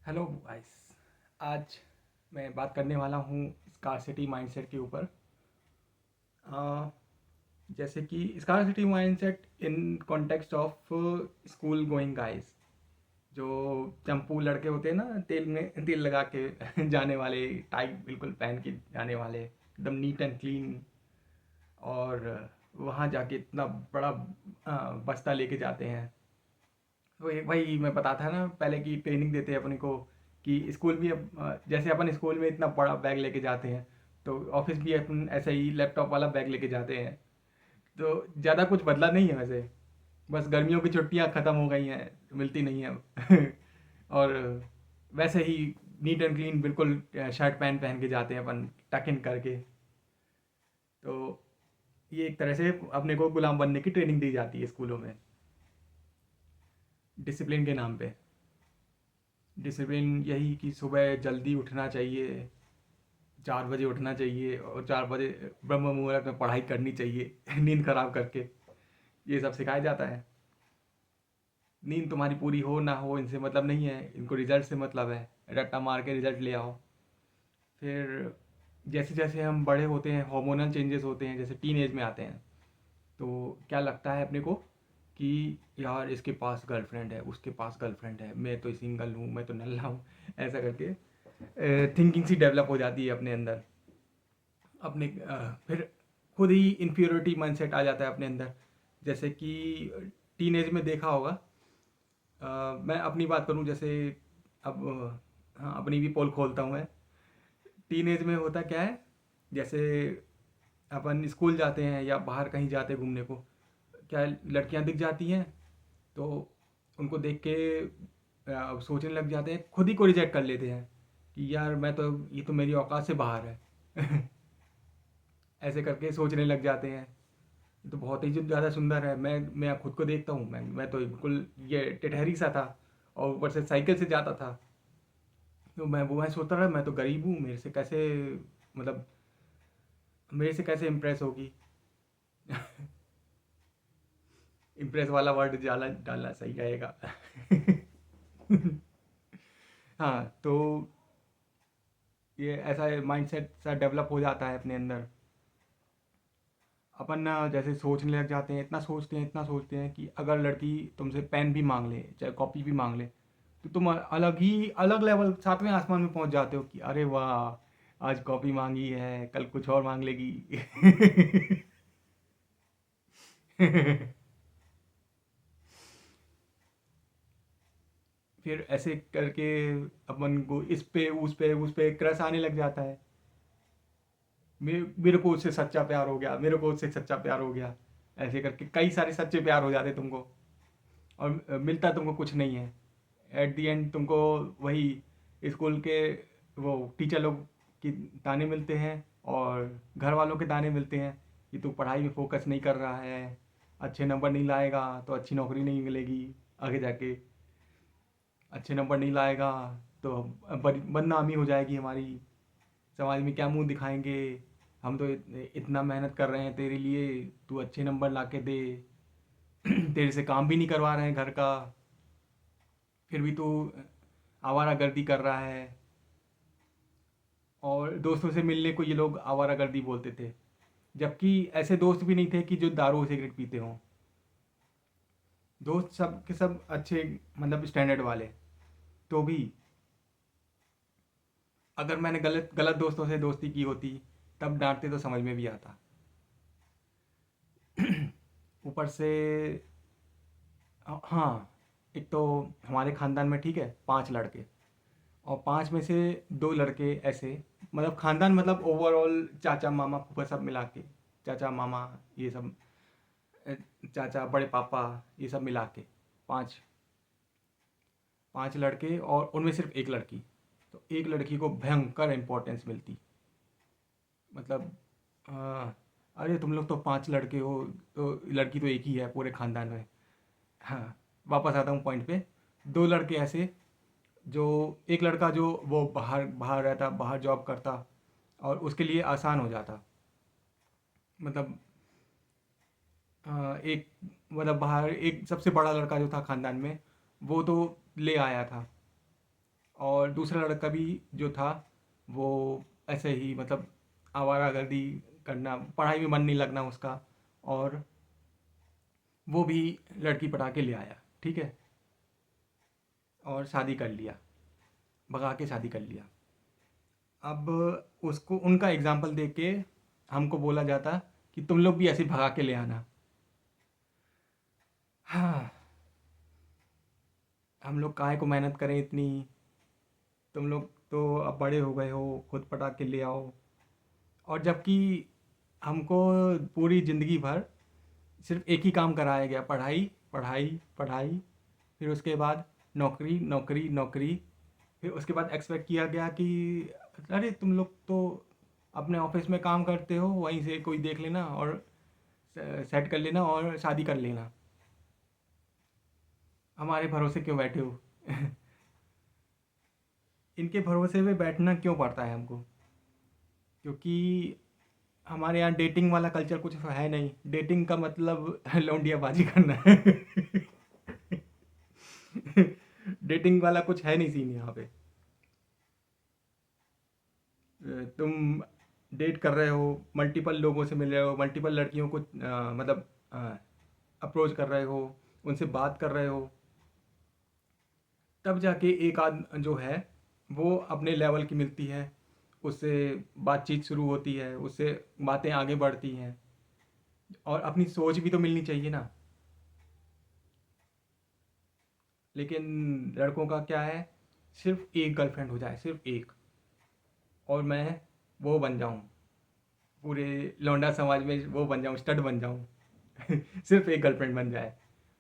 Hello guys. आज मैं बात करने वाला हूँ स्कार्सिटी माइंडसेट के ऊपर। अ, जैसे कि scarcity mindset in context of school going guys, जो चंपू लड़के होते हैं ना, तेल में तेल लगा के जाने वाले, टाइट बिल्कुल पहन के जाने वाले, एकदम नीट एंड क्लीन। और वहाँ जाके इतना बड़ा बस्ता लेके जाते हैं। तो एक भाई मैं पता था ना पहले की ट्रेनिंग देते हैं अपने को कि स्कूल भी अब जैसे अपन स्कूल में इतना बड़ा बैग लेके जाते हैं, तो ऑफिस भी अपन ऐसे ही लैपटॉप वाला बैग लेके जाते हैं। तो ज़्यादा कुछ बदला नहीं है वैसे। बस गर्मियों की छुट्टियां ख़त्म हो गई हैं, मिलती नहीं है अब। और वैसे ही नीट एंड क्लीन बिल्कुल शर्ट पैंट पहन के जाते हैं अपन, टक इन करके। तो ये एक तरह से अपने को गुलाम बनने की ट्रेनिंग दी जाती है स्कूलों में, डिसिप्लिन के नाम पे। डिसिप्लिन यही कि सुबह जल्दी उठना चाहिए, 4 बजे उठना चाहिए, और 4 बजे ब्रह्म मुहूर्त में पढ़ाई करनी चाहिए नींद खराब करके। ये सब सिखाया जाता है। नींद तुम्हारी पूरी हो ना हो इनसे मतलब नहीं है, इनको रिजल्ट से मतलब है। रट्टा मार के रिजल्ट ले आओ। फिर जैसे जैसे हम बड़े होते हैं, हार्मोनल चेंजेस होते हैं, जैसे टीन एज में आते हैं, तो क्या लगता है अपने को कि यार इसके पास गर्लफ्रेंड है, उसके पास गर्लफ्रेंड है, मैं तो सिंगल हूँ, मैं तो नल्ला हूँ। ऐसा करके थिंकिंग सी डेवलप हो जाती है अपने अंदर। अपने फिर खुद ही इन्फीरियोरिटी माइंडसेट आ जाता है अपने अंदर। जैसे कि टीनेज में देखा होगा। मैं अपनी बात करूं, जैसे अब हाँ, अपनी भी पोल खोलता हूं मैं। टीनेज में होता क्या है, जैसे अपन स्कूल जाते हैं या बाहर कहीं जाते हैं घूमने को, क्या लड़कियां दिख जाती हैं, तो उनको देख के सोचने लग जाते हैं, खुद ही को रिजेक्ट कर लेते हैं कि यार मैं तो, ये तो मेरी औकात से बाहर है। ऐसे करके सोचने लग जाते हैं। ये तो बहुत ही जो ज़्यादा सुंदर है, मैं खुद को देखता हूँ, मैं तो बिल्कुल ये टिटहरी सा था, और ऊपर से साइकिल से जाता था। तो मैं सोचता रहा, मैं तो गरीब हूँ, मेरे से कैसे, मतलब मेरे से कैसे इम्प्रेस होगी। इम्प्रेस वाला वर्ड डालना डालना सही रहेगा। हाँ, तो ये ऐसा माइंडसेट सा डेवलप हो जाता है अपने अंदर। अपन ना जैसे सोचने लग जाते हैं, इतना सोचते हैं कि अगर लड़की तुमसे पेन भी मांग ले, चाहे कॉपी भी मांग ले, तो तुम अलग लेवल, सातवें आसमान में पहुंच जाते हो कि अरे वाह, आज कॉपी मांगी है, कल कुछ और मांग लेगी। फिर ऐसे करके अपन को उस पे क्रश आने लग जाता है। मेरे को उससे सच्चा प्यार हो गया, मेरे को उससे सच्चा प्यार हो गया। ऐसे करके कई सारे सच्चे प्यार हो जाते तुमको, और मिलता तुमको कुछ नहीं है। एट दी एंड तुमको वही स्कूल के वो टीचर लोग की ताने मिलते हैं, और घर वालों के ताने मिलते हैं कि तू पढ़ाई में फोकस नहीं कर रहा है, अच्छे नंबर नहीं लाएगा तो अच्छी नौकरी नहीं मिलेगी आगे जाके, अच्छे नंबर नहीं लाएगा तो बदनामी हो जाएगी हमारी, समाज में क्या मुंह दिखाएंगे। हम तो इतना मेहनत कर रहे हैं तेरे लिए, तू अच्छे नंबर ला के दे। तेरे से काम भी नहीं करवा रहे हैं घर का, फिर भी तू आवारागर्दी कर रहा है। और दोस्तों से मिलने को ये लोग आवारागर्दी बोलते थे, जबकि ऐसे दोस्त भी नहीं थे कि जो दारू सिगरेट पीते हों। दोस्त सब के सब अच्छे, मतलब स्टैंडर्ड वाले। तो भी अगर मैंने गलत गलत दोस्तों से दोस्ती की होती, तब डांटते तो समझ में भी आता। ऊपर से हाँ, एक तो हमारे खानदान में ठीक है 5 लड़के, और 5 में से 2 लड़के ऐसे, मतलब खानदान मतलब ओवरऑल चाचा मामा फूफा सब मिला के, चाचा मामा ये सब, अ, चाचा बड़े पापा ये सब मिला के, 5 5 लड़के और उनमें सिर्फ एक लड़की। तो एक लड़की को भयंकर इम्पोर्टेंस मिलती। मतलब अ, अरे तुम लोग तो 5 लड़के हो, तो लड़की तो एक ही है पूरे खानदान में। हाँ, वापस आता हूँ पॉइंट पे। 2 लड़के ऐसे, जो एक लड़का जो वो बाहर बाहर रहता, बाहर जॉब करता, और उसके लिए आसान हो जाता। मतलब एक, मतलब बाहर एक सबसे बड़ा लड़का जो था खानदान में, वो तो ले आया था, और दूसरा लड़का भी जो था वो ऐसे ही मतलब आवारागर्दी करना, पढ़ाई में मन नहीं लगना उसका, और वो भी लड़की पटा के ले आया, ठीक है, और शादी कर लिया, भगा के शादी कर लिया। अब उसको उनका एग्जाम्पल देख के हमको बोला जाता कि तुम लोग भी ऐसे ही भगा के ले आना। हाँ, हम लोग काहे को मेहनत करें इतनी, तुम लोग तो अब बड़े हो गए हो, खुद पटा के ले आओ। और जबकि हमको पूरी ज़िंदगी भर सिर्फ एक ही काम कराया गया, पढ़ाई पढ़ाई पढ़ाई, फिर उसके बाद नौकरी नौकरी नौकरी, फिर उसके बाद एक्सपेक्ट किया गया कि अरे तुम लोग तो अपने ऑफिस में काम करते हो, वहीं से कोई देख लेना और सेट कर लेना और शादी कर लेना, हमारे भरोसे क्यों बैठे हो? इनके भरोसे पे बैठना क्यों पड़ता है हमको? क्योंकि हमारे यहाँ डेटिंग वाला कल्चर कुछ है नहीं। डेटिंग का मतलब लौंडियाबाजी करना है। डेटिंग वाला कुछ है नहीं सीन यहाँ पे। तुम डेट कर रहे हो, मल्टीपल लोगों से मिल रहे हो, मल्टीपल लड़कियों को मतलब अप्रोच कर रहे हो, उनसे बात कर रहे हो, तब जाके एक आद जो है वो अपने लेवल की मिलती है, उससे बातचीत शुरू होती है, उससे बातें आगे बढ़ती हैं, और अपनी सोच भी तो मिलनी चाहिए ना। लेकिन लड़कों का क्या है, सिर्फ एक गर्लफ्रेंड हो जाए, सिर्फ एक, और मैं वो बन जाऊँ, पूरे लौंडा समाज में वो बन जाऊँ, स्टड बन जाऊँ। सिर्फ एक गर्लफ्रेंड बन जाए,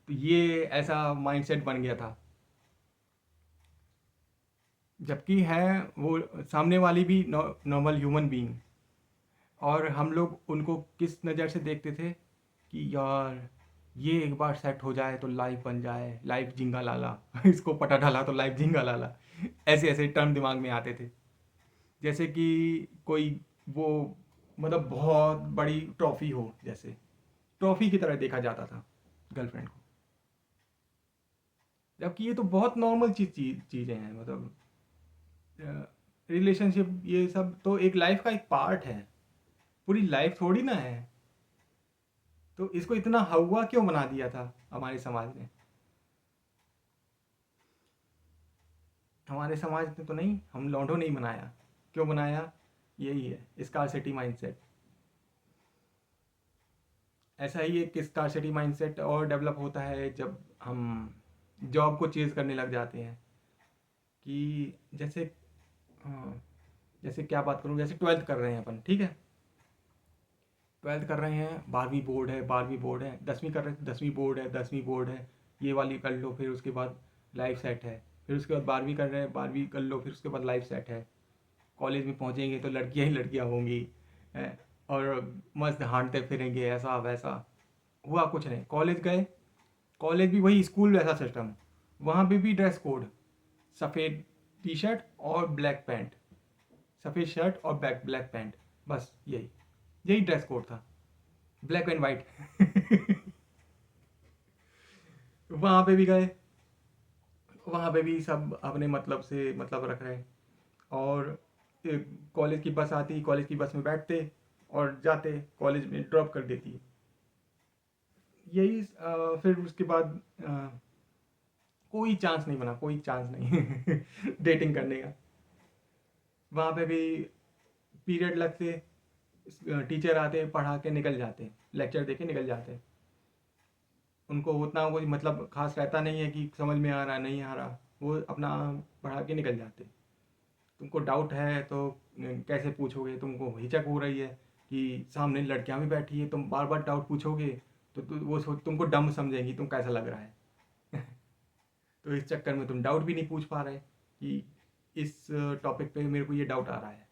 तो ये ऐसा माइंडसेट बन गया था। जबकि है वो सामने वाली भी नॉर्मल ह्यूमन बीइंग, और हम लोग उनको किस नज़र से देखते थे कि यार ये एक बार सेट हो जाए तो लाइफ बन जाए, लाइफ जिंगा लाला। इसको पटा डाला तो लाइफ जिंगा लाला। ऐसे ऐसे टर्म दिमाग में आते थे, जैसे कि कोई वो मतलब बहुत बड़ी ट्रॉफी हो, जैसे ट्रॉफी की तरह देखा जाता था गर्लफ्रेंड को। जबकि ये तो बहुत नॉर्मल चीज़ें हैं, मतलब रिलेशनशिप ये सब तो एक लाइफ का एक पार्ट है, पूरी लाइफ थोड़ी ना है। तो इसको इतना हवा क्यों बना दिया था हमारे समाज ने? हमारे समाज ने तो नहीं, हम लौंडों नहीं बनाया। क्यों बनाया? यही है, स्कार्सिटी माइंडसेट। ऐसा ही एक स्कार्सिटी माइंडसेट और डेवलप होता है जब हम जॉब को चेज़ करने लग जाते हैं। कि जैसे हाँ, जैसे क्या बात करूँ, जैसे ट्वेल्थ कर रहे हैं अपन, ठीक है, ट्वेल्थ कर रहे हैं, 12वीं बोर्ड है, 12वीं बोर्ड है, 10वीं कर रहे हैं, 10वीं बोर्ड है, 10वीं बोर्ड है, ये वाली कर लो, फिर उसके बाद लाइफ सेट है। फिर उसके बाद 12वीं कर रहे हैं, 12वीं कर लो, फिर उसके बाद लाइफ सेट है। कॉलेज में पहुंचेंगे तो लड़कियां ही लड़कियां होंगी, हैं, और मस्त हांटते फिरेंगे, ऐसा वैसा। हुआ कुछ नहीं, कॉलेज गए, कॉलेज भी वही स्कूल जैसा सिस्टम, वहाँ पे भी ड्रेस कोड, सफ़ेद टी शर्ट और ब्लैक पैंट, सफ़ेद शर्ट और ब्लैक पैंट, बस यही यही ड्रेस कोड था, ब्लैक एंड वाइट। वहाँ पे भी गए, वहाँ पे भी सब अपने मतलब से मतलब रख रहे हैं, और कॉलेज की बस आती, कॉलेज की बस में बैठते और जाते, कॉलेज में ड्रॉप कर देती। यही फिर उसके बाद कोई चांस नहीं बना, कोई चांस नहीं डेटिंग करने का। वहाँ पे भी पीरियड लगते, टीचर आते, पढ़ा के निकल जाते, लेक्चर दे के निकल जाते। उनको उतना कोई मतलब खास रहता नहीं है कि समझ में आ रहा नहीं आ रहा, वो अपना पढ़ा के निकल जाते। तुमको डाउट है तो कैसे पूछोगे, तुमको हिचक हो रही है कि सामने लड़कियां भी बैठी है, तुम बार बार डाउट पूछोगे तो वो तुमको डम समझेंगी, तुम कैसा लग रहा है। तो इस चक्कर में तुम डाउट भी नहीं पूछ पा रहे कि इस टॉपिक पे मेरे को ये डाउट आ रहा है।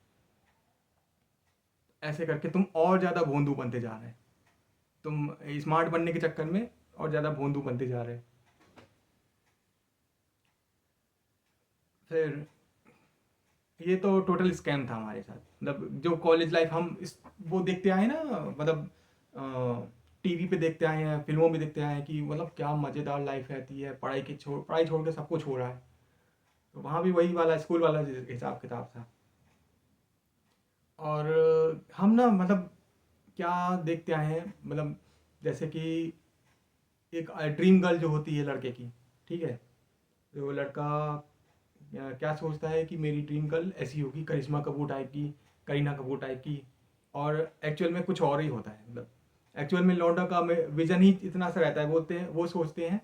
ऐसे करके तुम और ज़्यादा भोंदू बनते जा रहे हैं, तुम स्मार्ट बनने के चक्कर में और ज़्यादा भोंदू बनते जा रहे हैं। फिर ये तो टोटल स्कैम था हमारे साथ, मतलब जो कॉलेज लाइफ हम इस वो देखते आए ना, मतलब टीवी पे देखते आए हैं, फिल्मों में देखते आए हैं कि मतलब क्या मज़ेदार लाइफ रहती है, पढ़ाई छोड़ के सब कुछ हो रहा है। तो वहाँ भी वही वाला स्कूल वाला हिसाब किताब था। और हम ना मतलब क्या देखते आए हैं, मतलब जैसे कि एक ड्रीम गर्ल जो होती है लड़के की, ठीक है, तो लड़का क्या सोचता है कि मेरी ड्रीम गर्ल ऐसी होगी, करिश्मा कपूर टाइप की, करीना कपूर टाइप की, और एक्चुअल में कुछ और ही होता है। मतलब एक्चुअल में लौंडा का विजन ही इतना सा रहता है, बोलते हैं वो सोचते हैं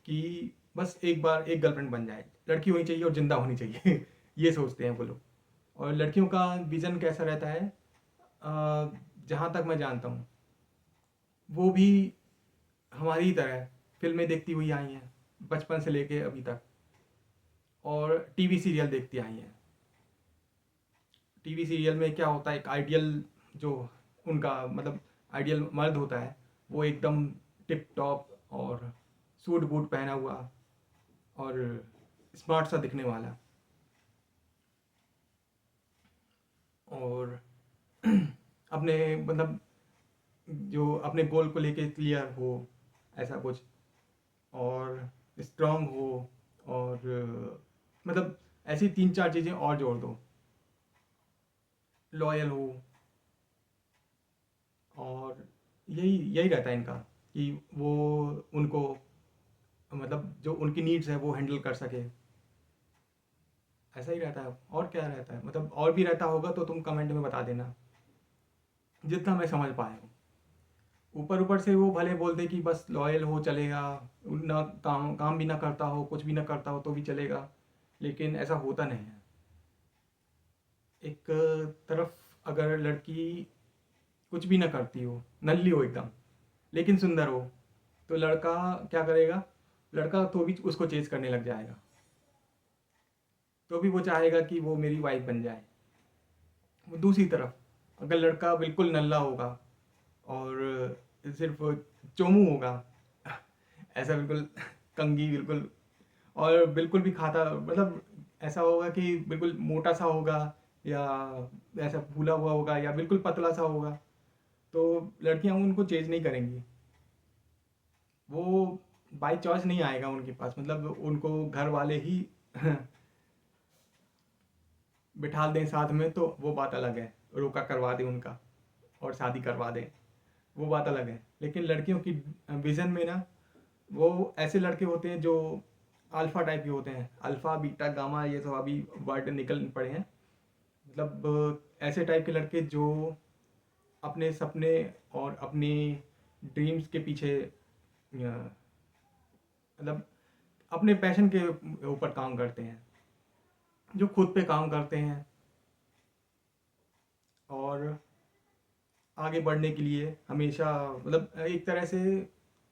कि बस एक बार एक गर्लफ्रेंड बन जाए, लड़की होनी चाहिए और जिंदा होनी चाहिए ये सोचते हैं वो लोग। और लड़कियों का विजन कैसा रहता है, जहाँ तक मैं जानता हूँ वो भी हमारी ही तरह फिल्में देखती हुई आई हैं बचपन से लेके अभी तक, और टीवी सीरियल देखती आई हैं। टीवी सीरियल में क्या होता है, एक आइडियल जो उनका मतलब आइडियल मर्द होता है, वो एकदम टिप टॉप और सूट बूट पहना हुआ और स्मार्ट सा दिखने वाला, और अपने मतलब जो अपने गोल को लेके क्लियर हो, ऐसा कुछ, और स्ट्रांग हो, और मतलब ऐसी तीन चार चीज़ें और जोड़ दो, लॉयल हो, और यही यही रहता है इनका कि वो उनको मतलब जो उनकी नीड्स है वो हैंडल कर सके। ऐसा ही रहता है, और क्या रहता है, मतलब और भी रहता होगा तो तुम कमेंट में बता देना, जितना मैं समझ पाया हूँ। ऊपर ऊपर से वो भले बोलते कि बस लॉयल हो चलेगा, ना काम काम भी ना करता हो, कुछ भी ना करता हो तो भी चलेगा, लेकिन ऐसा होता नहीं है। एक तरफ अगर लड़की कुछ भी ना करती हो, नल्ली हो एकदम, लेकिन सुंदर हो, तो लड़का क्या करेगा, लड़का तो भी उसको चेज करने लग जाएगा, तो भी वो चाहेगा कि वो मेरी वाइफ बन जाए। वो दूसरी तरफ अगर लड़का बिल्कुल नल्ला होगा और सिर्फ चोमू होगा ऐसा बिल्कुल कंगी बिल्कुल, और बिल्कुल भी खाता मतलब ऐसा होगा कि बिल्कुल मोटा सा होगा, या ऐसा फूला हुआ होगा, या बिल्कुल पतला सा होगा, तो लड़कियां उनको चेंज नहीं करेंगी। वो बाई चॉइस नहीं आएगा उनके पास, मतलब उनको घर वाले ही बिठा दें साथ में तो वो बात अलग है, रोका करवा दें उनका और शादी करवा दें, वो बात अलग है। लेकिन लड़कियों की विज़न में ना वो ऐसे लड़के होते हैं जो अल्फ़ा टाइप के होते हैं, अल्फ़ा बीटा गामा ये सब अभी वर्ड निकल पड़े हैं, मतलब ऐसे टाइप के लड़के जो अपने सपने और अपनी ड्रीम्स के पीछे मतलब अपने पैशन के ऊपर काम करते हैं, जो खुद पे काम करते हैं, और आगे बढ़ने के लिए हमेशा मतलब एक तरह से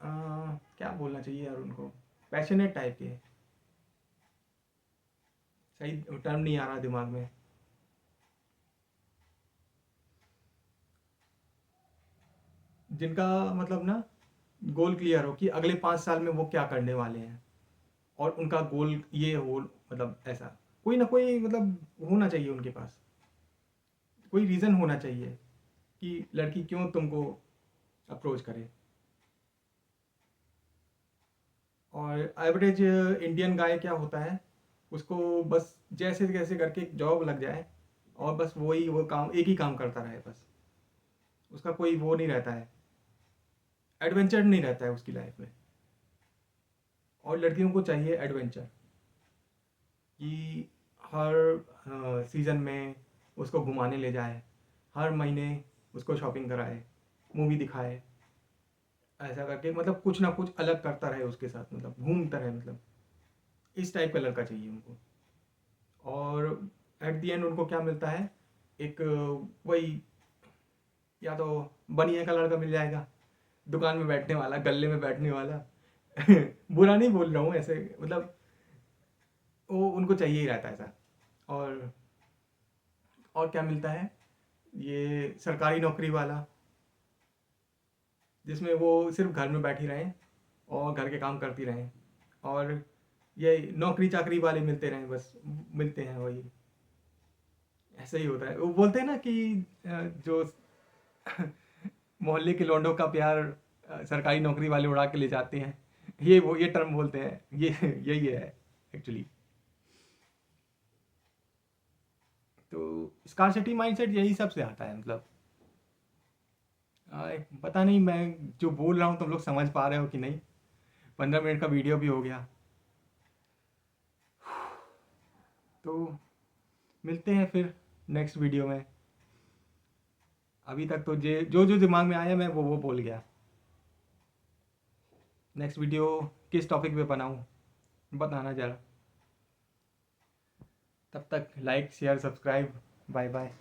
क्या बोलना चाहिए यार उनको, पैशनेट टाइप के, सही टर्म नहीं आ रहा दिमाग में, जिनका मतलब ना गोल क्लियर हो कि अगले 5 साल में वो क्या करने वाले हैं, और उनका गोल ये हो, मतलब ऐसा कोई ना कोई मतलब होना चाहिए उनके पास, कोई रीज़न होना चाहिए कि लड़की क्यों तुमको अप्रोच करे। और एवरेज इंडियन गाय क्या होता है, उसको बस जैसे कैसे करके एक जॉब लग जाए, और बस वही वो काम एक ही काम करता रहे बस, उसका कोई वो नहीं रहता है, एडवेंचर नहीं रहता है उसकी लाइफ में। और लड़कियों को चाहिए एडवेंचर, कि हर सीज़न में उसको घुमाने ले जाए, हर महीने उसको शॉपिंग कराए, मूवी दिखाए, ऐसा करके मतलब कुछ ना कुछ अलग करता रहे उसके साथ, मतलब घूमता रहे, मतलब इस टाइप का लड़का चाहिए उनको। और एट दी एंड उनको क्या मिलता है, एक वही, या तो बनिया का लड़का मिल जाएगा, दुकान में बैठने वाला, गले में बैठने वाला बुरा नहीं बोल रहा हूँ ऐसे, मतलब वो उनको चाहिए ही रहता है ऐसा। और क्या मिलता है, ये सरकारी नौकरी वाला, जिसमें वो सिर्फ घर में बैठी रहें और घर के काम करती रहें, और ये नौकरी चाकरी वाले मिलते रहें बस, मिलते हैं वही, ऐसा ही होता है। वो बोलते हैं ना कि जो मोहल्ले के लौंडों का प्यार सरकारी नौकरी वाले उड़ा के ले जाते हैं, ये वो ये टर्म बोलते हैं, ये यही है एक्चुअली। तो स्कार्सिटी माइंडसेट यही सब से आता है, मतलब पता नहीं मैं जो बोल रहा हूँ तुम लोग समझ पा रहे हो कि नहीं। 15 मिनट का वीडियो भी हो गया। तो मिलते हैं फिर नेक्स्ट वीडियो में। अभी तक तो जो जो दिमाग में आया मैं वो बोल गया। नेक्स्ट वीडियो किस टॉपिक पे बनाऊँ बताना ज़रा। तब तक like share subscribe. Bye bye.